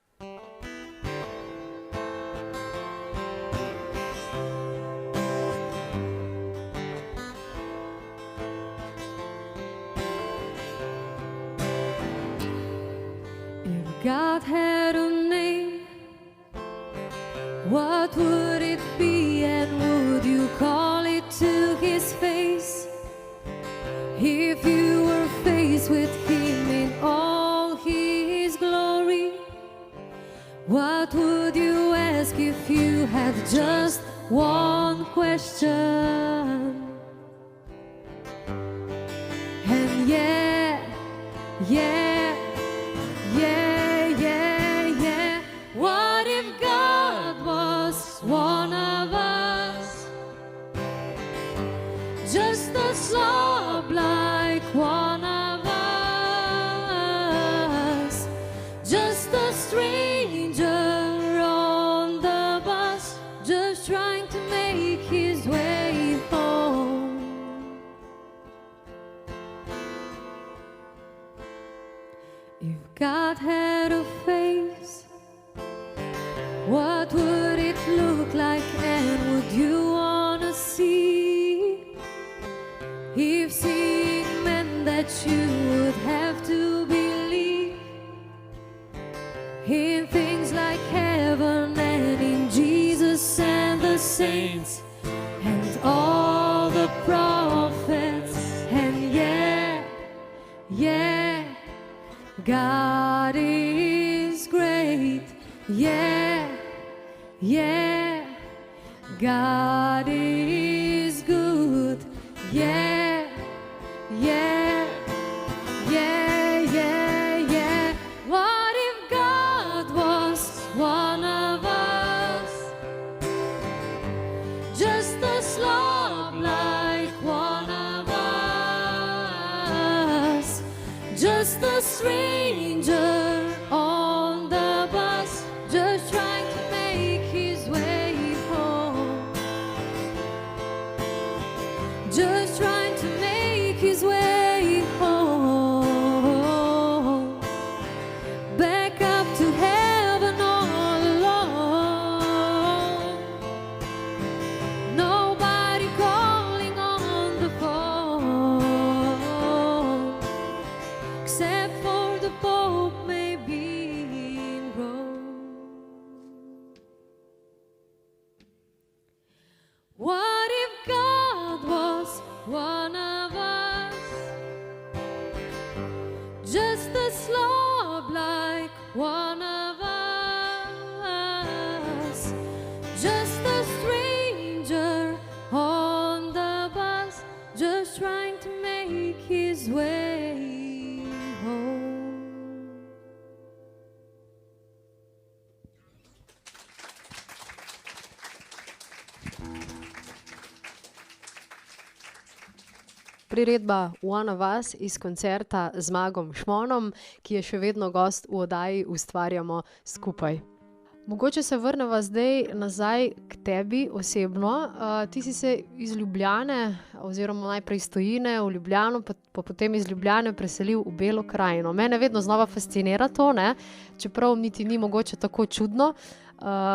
If God had a name, what would it be, and would you call it to his face? If you were faced with him in all his glory, what would you ask if you had just one question? And yeah, what if God was one of us? Just a slob like one of us, just a stranger on the bus, just trying to make his way home. If God had a face, what would it look like, and would you wanna see? If seeing meant that you would have to believe in things like heaven and in Jesus and the saints and all the prophets, and yeah, God is great, yeah, God is good, yeah. What if God was one of us? Just a slob like one of us, just a stranger on the bus, just trying to make his way home, just trying to make his way home, back up to heaven all alone. Nobody calling on the phone, except for the Pope maybe in Rome. What if God was one of us? Just a slob like one of us, just a stranger on the bus, just trying to make his way home. Priredba One of Us iz koncerta z Zmagom Šmonom, ki je še vedno gost v oddaji Ustvarjamo skupaj. Mogoče se vrneva zdaj nazaj k tebi osebno. Ti si se iz Ljubljane, oziroma najprej iz Stojine v Ljubljano, pa potem iz Ljubljane preselil v Belo krajino. Mene vedno znova fascinira to, ne? Čeprav niti ni mogoče tako čudno.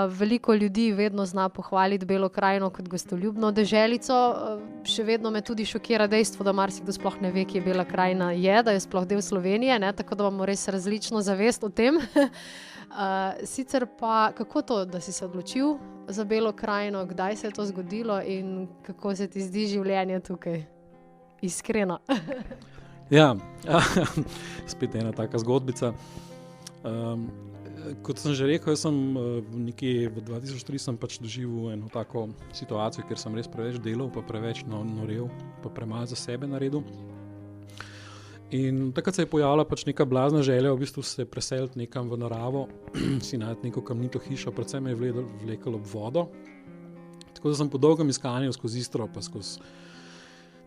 Veliko ljudi vedno zna pohvaliti Belo krajino kot gostoljubno deželico. Še vedno me tudi šokira dejstvo, da marsikdo sploh ne ve, kje Bela krajina je, da je sploh del Slovenije, ne? Tako da imamo res različno zavest o tem. Sicer pa, kako to, da si se odločil za Belo krajino, kdaj se je to zgodilo in kako se ti zdi življenje tukaj? Iskreno. Ja, spet ena taka zgodbica. Kot sem že rekel, jaz sem nekje v 2003 sem pač doživel eno tako situacijo, ker sem res preveč delal, pa preveč norel, pa premalo za sebe naredil. In takrat se je pojavila pač neka blazna želja v bistvu se preseliti nekam v naravo, si najti neko kamnito hišo, predvsem me je vlekel ob vodo. Tako da sem po dolgem iskanju skozi Istro, pa skozi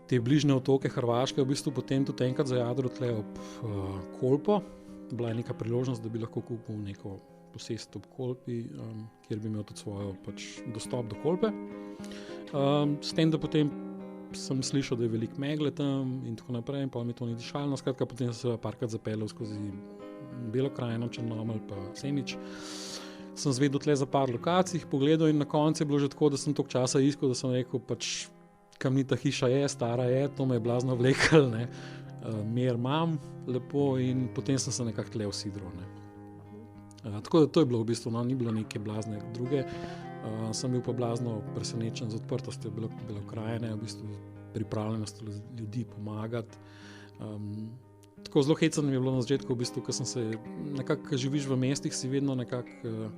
te bližnje otoke Hrvaške, v bistvu potem tudi enkrat zajadral tle ob Kolpo. Bila je neka priložnost, da bi lahko kupil neko posest ob Kolpi, kjer bi imel tudi svojo pač dostop do Kolpe. S tem, da potem sem slišal, da je veliko megle tam in tako naprej, in pa mi to ni dišalno. Skratka, potem sem se parkrat zapeljal skozi Belo krajino, Črnomelj pa Semič. Sem zvedel tle za par lokacij, pogledal in na koncu je bilo že tako, da sem toliko časa iskal, da sem rekel, pač kamnita hiša je, stara je, to me je blazno vlekel, ne. Mer imam, lepo, in potem sem se nekako tle usidral, ne. Tako da to je bilo v bistvu, no, ni bilo neke blazne druge. Sem bil pa blazno presenečen z odprtostjo Belo krajine, v bistvu pripravljenost ljudi pomagati. Tako zelo hecno mi je bilo na začetku, v bistvu, ko sem se nekako, živiš v mestih, si vedno nekako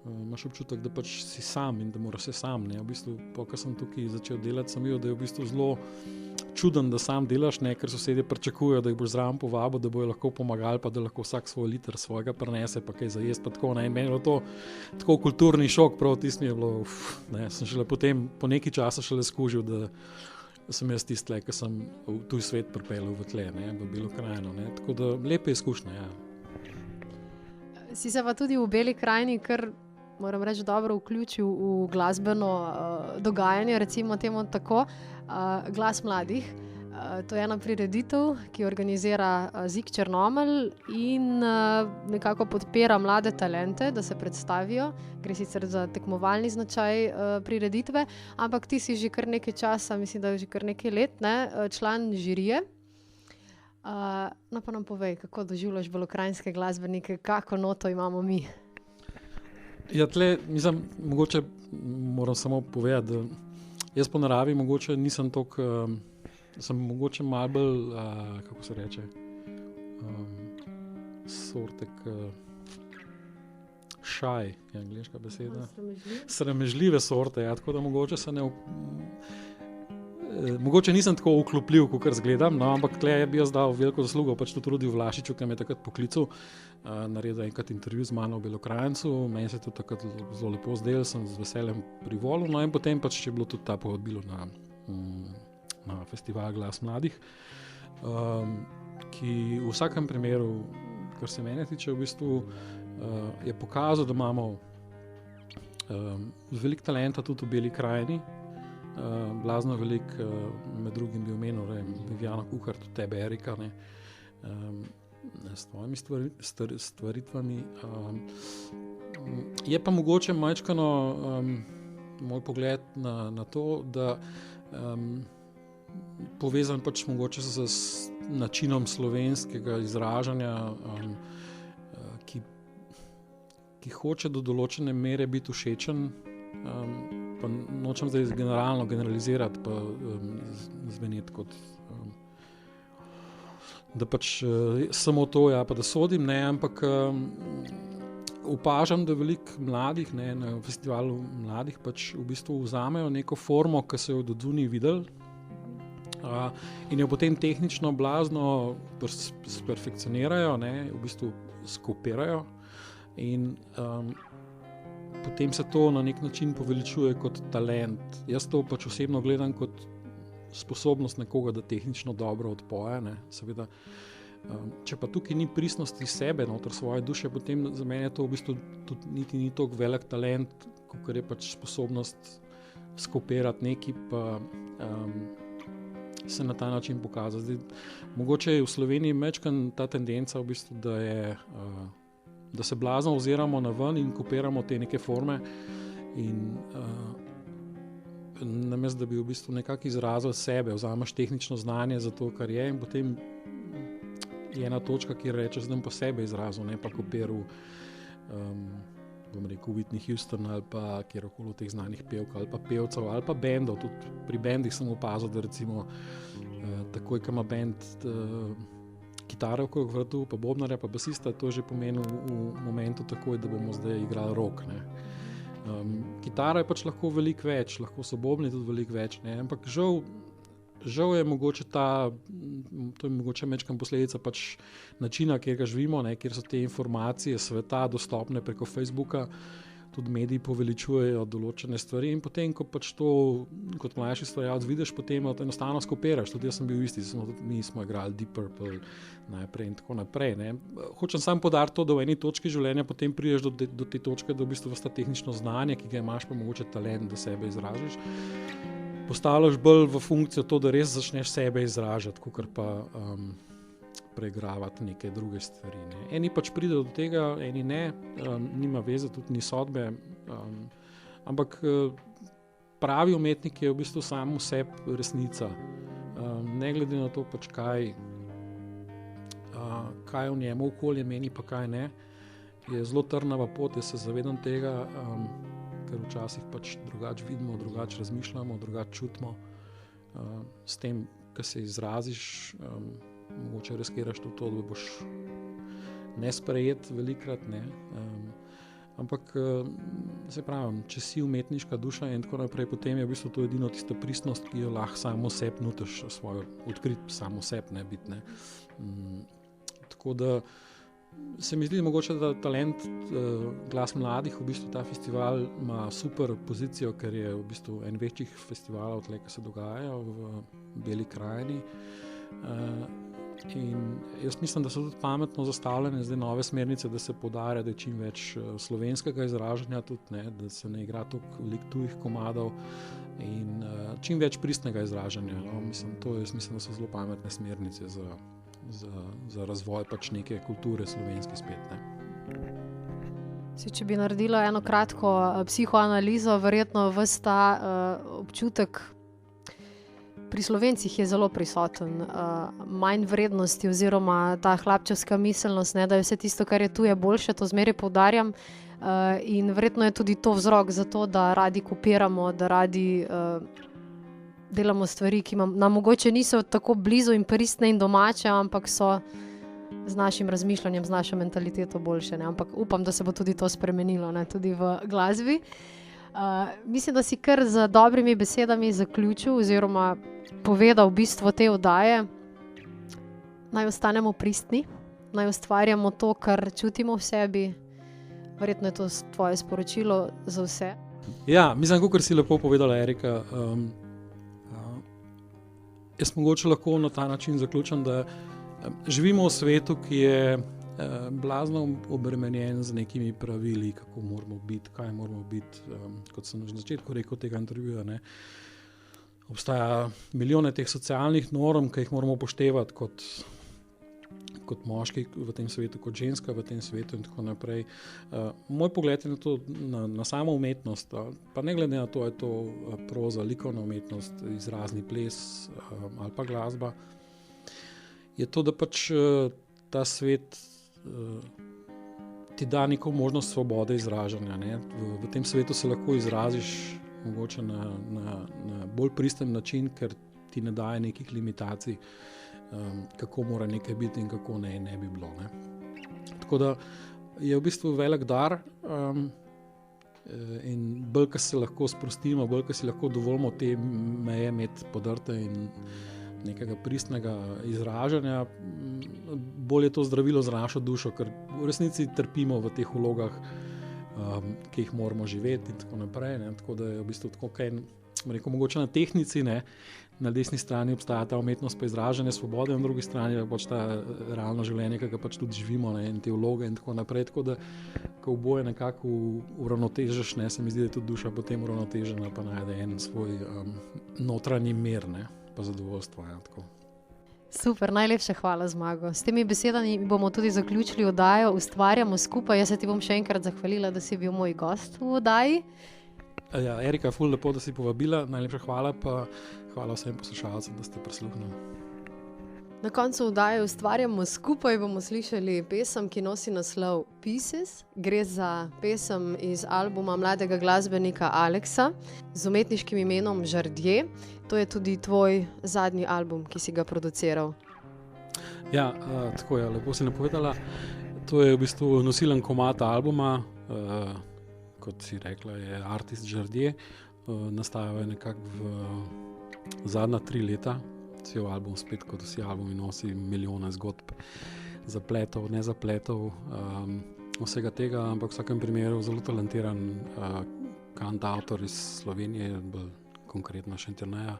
imaš občutek, da pač si sam in da moraš se sam, ne. V bistvu, ko sem tukaj začel delati, sem videl, da je v bistvu zelo čuden, da sam delaš, ne, ker sosedje pričakujejo, da jih boš zraven povabil, da bojo lahko pomagali, pa da lahko vsak svoj liter svojega prinese, pa kaj za jesti, pa tako, ne. In meni je bilo to tako kulturni šok, prav tisto mi je bilo, ne, sem šele potem, po nekaj časa šele skužil, da sem jaz tisti tle, ki sem v tuj svet pripeljal v tle, ne, v Belo krajino, ne. Tako da lepe izkušnje, ja. Si se pa tudi v Beli krajini kar, moram reči, dobro vključil v glasbeno dogajanje, recimo temu tako, Glas mladih. To je ena prireditev, ki organizira Zik Črnomelj in nekako podpira mlade talente, da se predstavijo. Gre sicer za tekmovalni značaj prireditve, ampak ti si že kar nekaj časa, mislim, da je že kar nekaj let, ne, član žirije. No pa nam povej, kako doživljaš belokranjske glasbenike, kako noto imamo mi? Ja, tle, mislim, mogoče moram samo povedati, da jaz po naravi mogoče nisem toliko, sem mogoče malo bolj, kako se reče, sortek shy, je angleška beseda. Sramežljive sorte, ja, tako da mogoče se ne... Mogoče nisem tako vklopljiv, kakor zgledam, no, ampak tle bi jaz dal veliko zaslugo pač tudi Rudiju Vlašiču, ki me je takrat poklical, naredil enkrat intervju z mano v Belokranjcu, meni se je to takrat zelo lepo zdelo, sem z veseljem privolil, no in potem pač je bilo tudi ta povabilo na festival Glas mladih, ki v vsakem primeru, kar se mene tiče, v bistvu je pokazal, da imamo veliko talenta tudi v Beli krajini, blazno velik, med drugim bi omenil Viviana Kuhar, tudi tebe, Erika, ne, s tvojimi stvaritvami. Je pa mogoče majčkano moj pogled na to, da povezan pač mogoče z načinom slovenskega izražanja, ki hoče do določene mere biti všečen, pa nočem zdaj generalizirati, pa zveneti kot, da pač samo to, ja, pa da sodim, ne, ampak opažam, da veliko mladih, ne, na festivalu mladih pač v bistvu vzamejo neko formo, ki so jo do duni videli, in jo potem tehnično blazno perfekcionirajo, ne, v bistvu skopirajo in potem se to na nek način poveličuje kot talent. Jaz to pač osebno gledam kot sposobnost nekoga, da tehnično dobro odpoje, ne. Seveda Če pa tukaj ni pristnosti sebe, noter svoje duše, potem za mene je to v bistvu tudi niti ni toliko velik talent, kot je pač sposobnost skopirati nekaj, pa se na ta način pokazati. Zdaj, mogoče je v Sloveniji mečkan ta tendenca v bistvu, da se blazno oziramo na ven in kopiramo te neke forme in namesto, da bi v bistvu nekako izrazil sebe, vzameš tehnično znanje za to, kar je in potem je ena točka, kjer reče, zdaj po sebe izrazil, ne pa kopiral bom rekel Whitney Houston ali pa kjerokoli teh znanih pevk ali pa pevcev ali pa bendov. Tudi pri bendih sem opazil, da recimo takoj, ko ima bend kitare okrog vratu, pa bobnarja, pa basista, to že pomeni v momentu takoj, da bomo zdaj igrali rock. Ne. Kitara je pač lahko veliko več, lahko so bobni tudi veliko več, ne. Ampak žal je mogoče to je mogoče mečkam posledica pač načina, kjer ga živimo, ne, kjer so te informacije sveta dostopne preko Facebooka, tudi mediji poveličujejo določene stvari in potem, ko pač to kot mlajši ustvarjalec vidiš, potem enostavno skopiraš. Tudi jaz sem bil isti, mi smo igrali Deep Purple najprej in tako naprej. Ne. Hočem samo poudariti to, da v eni točki življenja potem prideš do te točke, da v bistvu vsta tehnično znanje, ki ga imaš, pa mogoče talent, da sebe izražiš, postavljaš bolj v funkcijo to, da res začneš sebe izražati, kakor pa preigravati neke druge stvari. Ne. Eni pač pridejo do tega, eni ne, nima veze, tudi ni sodbe, ampak pravi umetnik je v bistvu sam v sebi resnica. Ne glede na to, pač kaj v njemu okolje meni, pa kaj ne, je zelo trnava pot, jaz se zavedam tega, ker včasih pač drugače vidimo, drugače razmišljamo, drugače čutimo. S tem, ko se izraziš, mogoče riskiraš tudi to, da boš nesprejet velikrat, ne. Ampak, se pravim, če si umetniška duša in tako naprej, potem je v bistvu to edino tista pristnost, ki jo lahko samo sebi nutiš, svojo odkrit samo sebi, ne biti, ne. Tako da se mi zdi mogoče, da talent Glas mladih, v bistvu ta festival ima super pozicijo, ker je v bistvu en večjih festivalov tle, ki se dogajajo v Beli krajini. In jaz mislim, da so tudi pametno zastavljene zdaj nove smernice, da se poudarja, da je čim več slovenskega izražanja tudi, ne, da se ne igra toliko veliko tujih komadov in čim več pristnega izražanja. No. Mislim, da so zelo pametne smernice za razvoj pač neke kulture slovenske spet, ne. Če bi naredila eno kratko psihoanalizo, verjetno ves ta občutek pri Slovencih je zelo prisoten, manj vrednosti oziroma ta hlapčevska miselnost, ne, da je vse tisto, kar je tu, je boljše, to zmeraj poudarjam. In verjetno je tudi to vzrok za to, da radi kopiramo, da radi delamo stvari, ki nam mogoče niso tako blizu in pristne in domače, ampak so z našim razmišljanjem, z našo mentaliteto boljše. Ne. Ampak upam, da se bo tudi to spremenilo, ne, tudi v glasbi. Mislim, da si kar z dobrimi besedami zaključil oziroma povedal bistvo te oddaje. Naj ostanemo pristni, naj ustvarjamo to, kar čutimo v sebi. Verjetno je to tvoje sporočilo za vse. Ja, mislim, kakor si lepo povedala, Erika, jaz mogoče lahko na ta način zaključim, da živimo v svetu, ki je blazno obremenjen z nekimi pravili, kako moramo biti, kaj moramo biti. Kot sem na začetku rekel tega intervjuja, ne, obstaja milijone teh socialnih norm, ki jih moramo upoštevati kot moški v tem svetu, kot ženska v tem svetu in tako naprej. Moj pogled je na to, na samo umetnost, pa ne glede na to, je to proza, likovna umetnost, izrazni ples ali pa glasba, je to, da pač ta svet ti da neko možnost svobode izražanja. Ne. V tem svetu se lahko izraziš mogoče na bolj pristen način, ker ti ne daje nekih limitacij, kako mora nekaj biti in kako ne bi bilo. Ne. Tako da je v bistvu velik dar in bolj, ko se lahko sprostimo, bolj, ko si lahko dovolimo te meje imeti podrte in nekega pristnega izražanja, bolj je to zdravilo za našo dušo, ker v resnici trpimo v teh vlogah, ki jih moramo živeti in tako naprej. Ne. Tako da je v bistvu tako, kaj rekel, mogoče na tehnici, ne, na desni strani obstaja ta umetnost pa izražanje svobode, na drugi strani je pač ta realno življenje, ki ga pač tudi živimo, ne, in te vloge in tako naprej, tako da ko oboje nekako uravnotežiš, ne, se mi zdi, da je tudi duša potem uravnotežena, pa najde en svoj notranji mir, ne, pa zadovoljstvo, ja, tako. Super, najlepša hvala, Zmago. S temi besedami bomo tudi zaključili oddajo Ustvarjamo skupaj. Jaz se ti bom še enkrat zahvalila, da si bil moj gost v oddaji. Ja, Erika, ful lepo, da si povabila, najlepša hvala, pa hvala vsem poslušalcem, da ste prisluhnili. Na koncu oddaje Ustvarjamo skupaj bomo slišali pesem, ki nosi naslov Pieces. Gre za pesem iz albuma mladega glasbenika Aleksa z umetniškim imenom Žardje. To je tudi tvoj zadnji album, ki si ga produciral. Ja, tako je, lepo si napovedala. To je v bistvu nosilen komad albuma, kot si rekla, je Artist Žardje. Nastajal je nekako v zadnja 3 leta. Cel album spet, kot vsi albumi, nosi milijone zgodb, zapletov, nezapletov, vsega tega, ampak v vsakem primeru zelo talentiran kantavtor iz Slovenije, bolj konkretno Šentjerneja,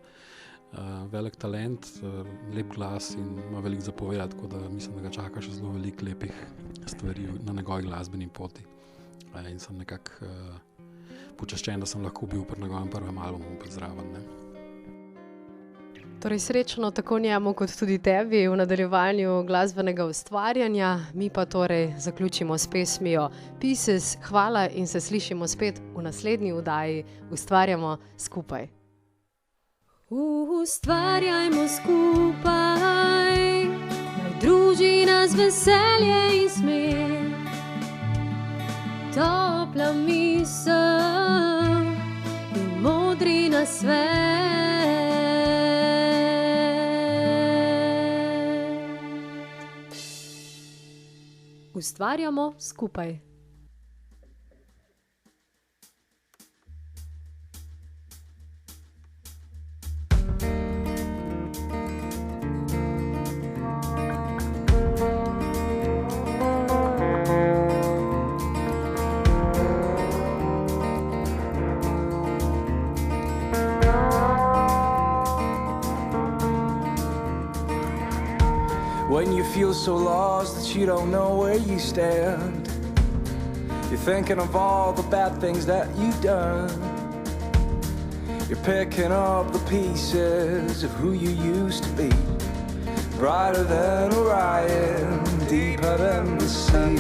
velik talent, lep glas in ima veliko zapovedati, tako da mislim, da ga čaka še zelo veliko lepih stvari na njegovi glasbeni poti. In sem nekako počaščen, da sem lahko bil pri njegovem prvem albumu zraven, ne. Torej srečno tako njemu kot tudi tebi v nadaljevanju glasbenega ustvarjanja. Mi pa torej zaključimo s pesmijo Pieces. Hvala in se slišimo spet v naslednji oddaji Ustvarjamo skupaj. Ustvarjajmo skupaj, naj druži nas veselje in smeh, topla misel in modri nasvet. Ustvarjamo skupaj. When you feel so lost that you don't know where you stand, you're thinking of all the bad things that you've done. You're picking up the pieces of who you used to be, brighter than Orion, deeper than the sea.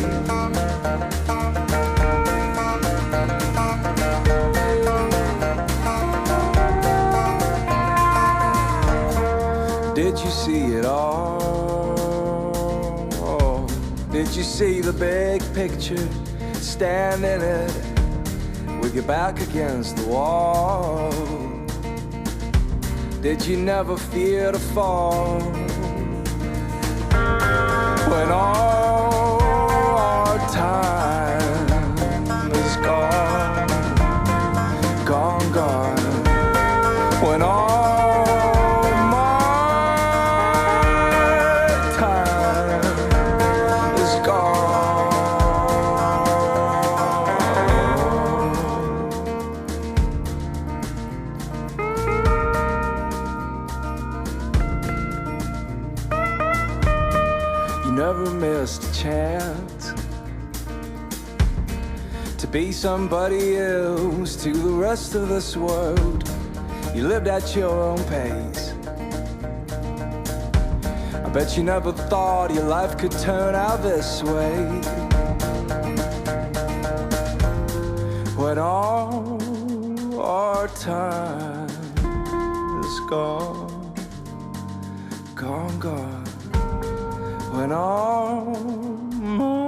Did you see it all? Did you see the big picture? Stand in it with your back against the wall. Did you never fear to fall? When all our time is gone, gone, gone. When all missed a chance to be somebody else to the rest of this world. You lived at your own pace. I bet you never thought your life could turn out this way. When all our time is gone, gone, gone. When all my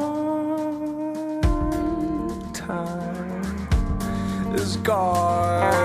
time is gone.